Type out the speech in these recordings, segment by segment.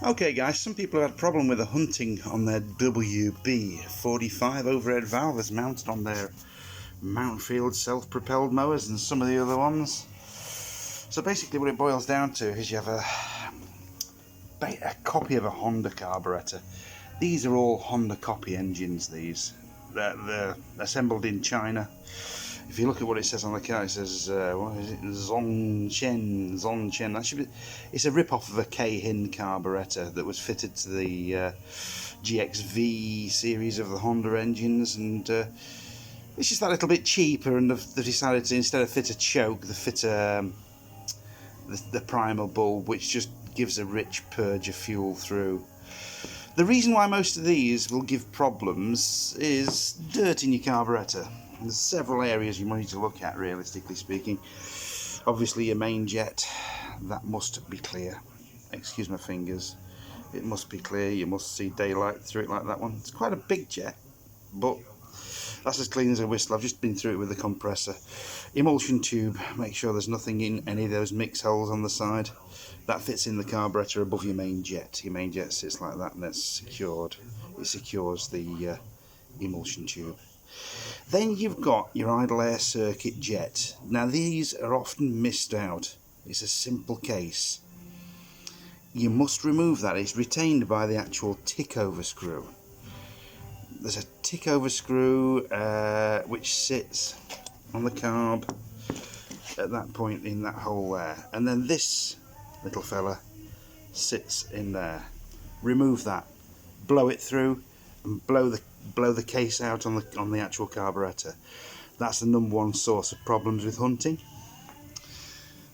Okay guys, some people have had a problem with the hunting on their wb45 overhead valve that's mounted on their Mountfield self-propelled mowers and some of the other ones. So basically what it boils down to is you have a copy of a Honda carburetor. These are all Honda copy engines, these. They're assembled in China. If you look at what it says on the car, it says, what is it? Zhongchen. That should be. It's a rip-off of a K-Hin carburetor that was fitted to the GXV series of the Honda engines, and it's just that little bit cheaper. And they've decided to, instead of fit a choke, they fit the primal bulb, which just gives a rich purge of fuel through. The reason why most of these will give problems is dirt in your carburetor. There's several areas you might need to look at, realistically speaking. Obviously your main jet, that must be clear. Excuse my fingers. It must be clear. You must see daylight through it like that one. It's quite a big jet, but that's as clean as a whistle. I've just been through it with the compressor. Emulsion tube, make sure there's nothing in any of those mix holes on the side. That fits in the carburetor above your main jet. Your main jet sits like that and that's secured. It secures the emulsion tube. Then you've got your idle air circuit jet. Now these are often missed out. It's a simple case. You must remove that. It's retained by the actual tick over screw. There's a tick over screw which sits on the carb at that point in that hole there, and then this little fella sits in there. Remove that, blow it through, and blow the case out on the actual carburetor. That's the #1 source of problems with hunting.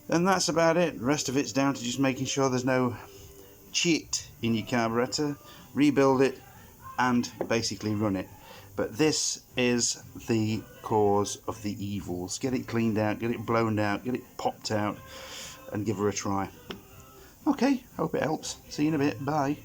And that's about it. The rest of it's down to just making sure there's no cheat in your carburetor, rebuild it, and basically run it. But this is the cause of the evils. Get it cleaned out, get it blown out, get it popped out, and give her a try. Okay, hope it helps. See you in a bit. Bye.